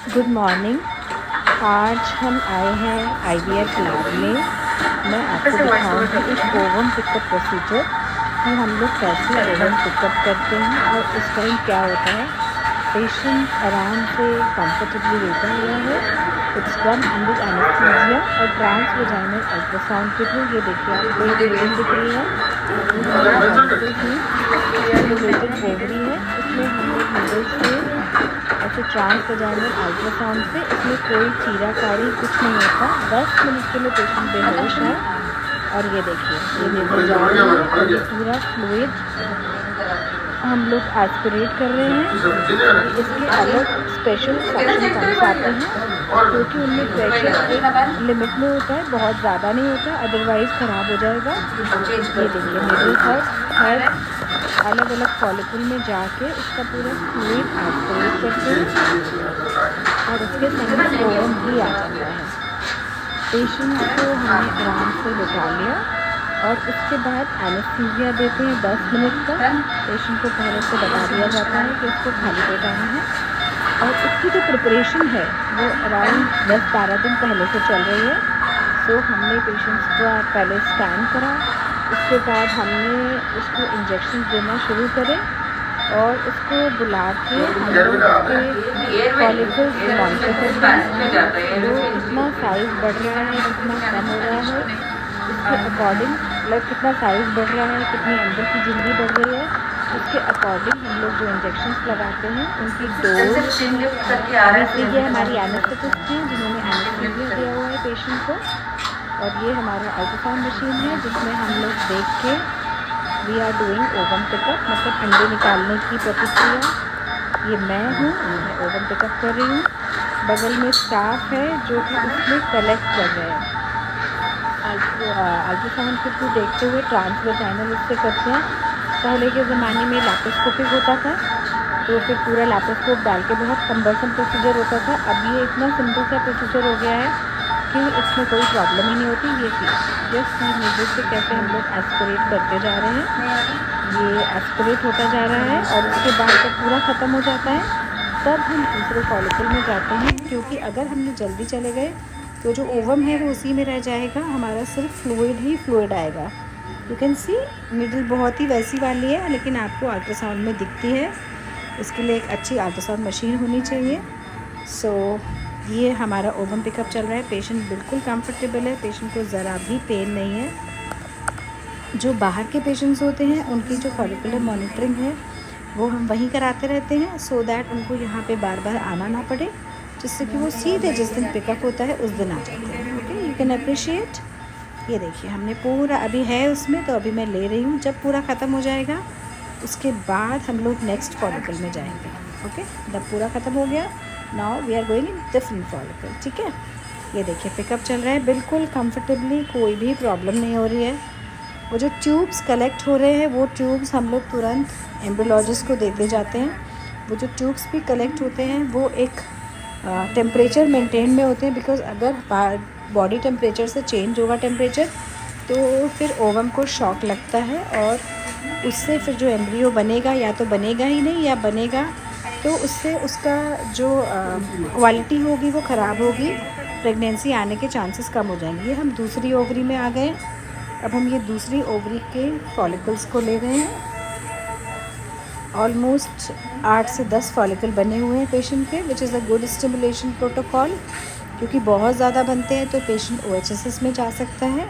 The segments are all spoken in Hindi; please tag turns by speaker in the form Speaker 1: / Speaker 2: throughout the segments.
Speaker 1: Good morning. आज हम आए हैं IVF लैब में। मैं आपको दिखाऊंगी एक ओवम पिकअप प्रोसीजर कि हम लोग कैसे ओवम पिकअप करते हैं और इस टाइम क्या होता है। पेशेंट आराम से कंफर्टेबली लेटा हुआ है। इट्स डन अंडर एनेस्थीसिया और ट्रांसवेजाइनल अल्ट्रासाउंड के थ्रू। ये देखिए आपको एक रीडिंग दिख रही है, ये हमारी स्टिमुलेटेड ओवरी है। इसमें हम लोग नीडल से ऐसे ट्रांसवेजाइनल अल्ट्रासाउंड से इसमें कोई चीराकारी कुछ नहीं होता। 10 मिनट के लिए पेशेंट बेहोश है। और ये देखिए ये नीडल जा रही है और ये पूरा फ्लूइड हम लोग एस्पिरेट कर रहे हैं। इसके अलग स्पेशल सक्शन पंप्स आते हैं क्योंकि उनमें प्रेशर एक लिमिट में होता है, बहुत ज़्यादा नहीं होता, अदरवाइज़ ख़राब हो जाएगा। ये देखिए नीडल हर अलग अलग फॉलिकल में जाके इसका पूरा फ्लूइड एस्पिरेट करते हैं और उसके साथ ओवम भी आ जाता है। पेशेंट को हमने आराम से बिठा लिया और उसके बाद एनेस्थीसिया देते हैं 10 मिनट तक। पेशेंट को पहले से बता दिया जाता है कि उसको खाली पेट आना है और इसकी जो प्रिपरेशन है वो अराउंड 10-12 दिन पहले से चल रही है। सो हमने पेशेंट्स को पहले स्कैन करा, उसके बाद हमने उसको इंजेक्शन देना शुरू करे और उसको बुला के हम लोग उसके फॉलिकल्स मॉनिटर करते हैं। वो कितना साइज़ बढ़ रहा है, कितना कम हो रहा है, उसके अकॉर्डिंग मतलब कितना साइज़ बढ़ रहा है, कितनी अंदर की झिल्ली बढ़ रही है, उसके अकॉर्डिंग हम लोग जो इंजेक्शंस लगाते हैं उनकी डोज। अभी ये हमारी एनेस्थेटिस्ट हैं जिन्होंने एनेस्थीसिया दिया हुआ है पेशेंट को। और ये हमारा अल्ट्रासाउंड मशीन है जिसमें हम लोग देख के we are doing ovum pickup, मतलब अंडे निकालने की प्रक्रिया। ये मैं हूँ, मैं ओवम पिकअप कर रही हूँ। बगल में स्टाफ है जो कि उसमें कलेक्ट कर रहे हैं। अल्ट्रासाउंड के थ्रू देखते हुए ट्रांसवेजाइनल उससे करते हैं। पहले के ज़माने में लैप्रोस्कोपिक होता था तो फिर पूरा लैप्रोस्कोप डाल के बहुत कम्बरसम प्रोसीजर होता था। अब ये इतना सिंपल सा प्रोसीजर हो गया है कि इसमें कोई प्रॉब्लम ही नहीं होती। ये जस्ट नीडल से कैसे हम लोग एस्पिरेट करते जा रहे हैं, ये एस्पिरेट होता जा रहा है और उसके बाद जब पूरा ख़त्म हो जाता है तब हम दूसरे फॉलिकल में जाते हैं। क्योंकि अगर हमने जल्दी चले गए तो जो ओवम है वो उसी में रह जाएगा, हमारा सिर्फ फ्लूइड ही फ्लूइड आएगा। यू कैन सी नीडल बहुत ही वैसी वाली है लेकिन आपको अल्ट्रासाउंड में दिखती है। इसके लिए एक अच्छी अल्ट्रासाउंड मशीन होनी चाहिए। सो ये हमारा ओवम पिकअप चल रहा है। पेशेंट बिल्कुल कंफर्टेबल है, पेशेंट को ज़रा भी पेन नहीं है। जो बाहर के पेशेंट्स होते हैं उनकी जो फॉलिकुलर मॉनिटरिंग है वो हम वहीं कराते रहते हैं सो दैट उनको यहाँ पे बार बार आना ना पड़े, जिससे कि वो सीधे जिस दिन पिकअप होता है उस दिन आ जाते हैं। Okay, you can appreciate. ये देखिए हमने पूरा अभी है उसमें, तो अभी मैं ले रही हूँ। जब पूरा ख़त्म हो जाएगा उसके बाद हम लोग नेक्स्ट फॉलिकल में जाएंगे। ओके, जब पूरा ख़त्म हो गया now we are going in different follicle. ठीक है, ये देखिए पिकअप चल रहा है बिल्कुल कंफर्टेबली, कोई भी प्रॉब्लम नहीं हो रही है। वो जो ट्यूब्स कलेक्ट हो रहे हैं वो ट्यूब्स हम लोग तुरंत एम्ब्रियोलॉजिस्ट को देते जाते हैं। वो जो ट्यूब्स भी कलेक्ट होते हैं वो एक टेम्परेचर मेंटेन में होते हैं, बिकॉज़ अगर बॉडी टेम्परेचर से चेंज होगा टेम्परेचर तो फिर ओवम को शॉक लगता है और उससे फिर जो एम्ब्रियो बनेगा या तो बनेगा ही नहीं, या बनेगा तो उससे उसका जो क्वालिटी होगी वो ख़राब होगी, प्रेगनेंसी आने के चांसेस कम हो जाएंगे। ये हम दूसरी ओवरी में आ गए। अब हम ये दूसरी ओवरी के फॉलिकल्स को ले रहे हैं। ऑलमोस्ट 8 से 10 फॉलिकल बने हुए हैं पेशेंट के, which is a good stimulation protocol. क्योंकि बहुत ज़्यादा बनते हैं तो पेशेंट OHSS में जा सकता है।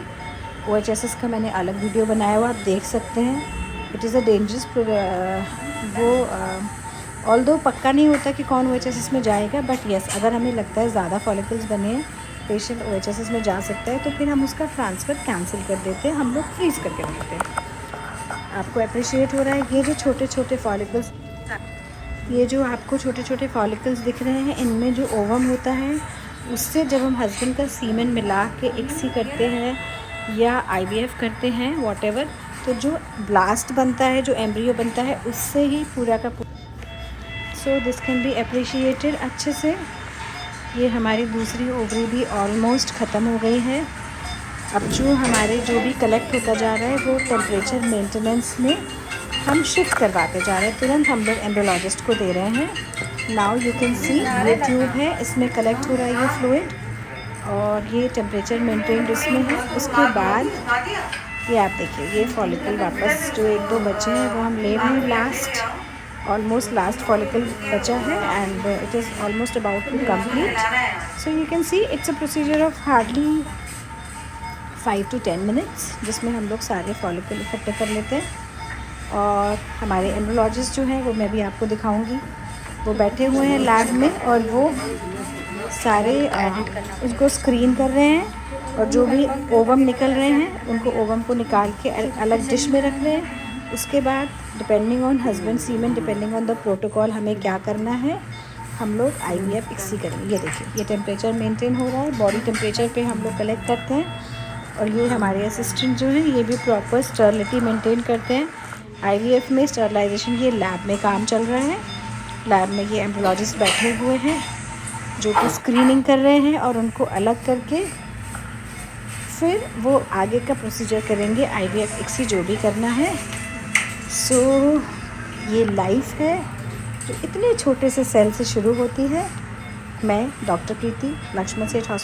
Speaker 1: OHSS का मैंने अलग वीडियो बनाया हुआ, आप देख सकते हैं। इट इज़ अ डेंजरस वो ऑल्दो पक्का नहीं होता कि कौन OHSS में जाएगा, बट येस अगर हमें लगता है ज़्यादा फॉलिकल्स बने हैं पेशेंट OHSS में जा सकता है तो फिर हम उसका ट्रांसफ़र कैंसिल कर देते हैं, हम लोग फ्रीज़ करके रखते हैं। आपको अप्रिशिएट हो रहा है ये जो छोटे छोटे फॉलिकल्स, ये जो आपको छोटे छोटे फॉलिकल्स दिख रहे हैं, इनमें जो ओवम होता है उससे जब हम हस्बैंड का सीमेन मिला के ICSI करते हैं या IVF करते हैं वॉटेवर, तो जो ब्लास्ट बनता है, जो एम्ब्रियो बनता है, उससे ही पूरा का पूरा। So this can be appreciated अच्छे से। ये हमारी दूसरी ओवरी भी ऑलमोस्ट ख़त्म हो गई है। अब जो हमारे जो भी कलेक्ट होता जा रहा है वो टेम्परेचर मेंटेनेंस में हम शिफ्ट करवाते जा रहे हैं। तुरंत हम लोग एम्ब्रियोलॉजिस्ट को दे रहे हैं नाउ यू कैन सी ये ट्यूब है, इसमें कलेक्ट हो रहा है ये फ्लूइड और ये टेम्परेचर मेंटेन्ड इसमें है। उसके बाद ये आप देखिए ये फॉलिकल वापस जो 1-2 बचे हैं वो हम ले रहे हैं। लास्ट ऑलमोस्ट लास्ट फॉलिकल बचा है and it is almost about to complete. So you can see it's a procedure of hardly 5 to 10 minutes जिसमें हम लोग सारे फॉलिकल इकट्ठे कर लेते हैं। और हमारे एम्ब्रियोलॉजिस्ट जो हैं वो मैं भी आपको दिखाऊंगी, वो बैठे हुए हैं लैब में और वो सारे उसको स्क्रीन कर रहे हैं और जो भी ओवम निकल रहे हैं उनको ओवम को निकाल के अलग डिश में रख रहे हैं। उसके बाद depending on husband semen, depending on the protocol हमें क्या करना है, हम लोग IVF इक्सी करेंगे। ये देखिए ये टेम्परेचर मेंटेन हो रहा है, बॉडी टेम्परेचर पे हम लोग कलेक्ट करते हैं। और ये हमारे असिस्टेंट जो हैं ये भी प्रॉपर स्टरलिटी मेंटेन करते हैं। IVF में स्टरलाइजेशन ये लैब में काम चल रहा है। लैब में ये एम्ब्रियोलॉजिस्ट बैठे हुए हैं जो कि स्क्रीनिंग कर रहे हैं और उनको अलग करके फिर वो आगे का प्रोसीजर करेंगे, IVF इक्सी जो भी करना है। सो ये लाइफ है जो इतने छोटे से सेल से शुरू होती है। मैं डॉक्टर प्रीति, लक्ष्मण सेठ हॉस्पिटल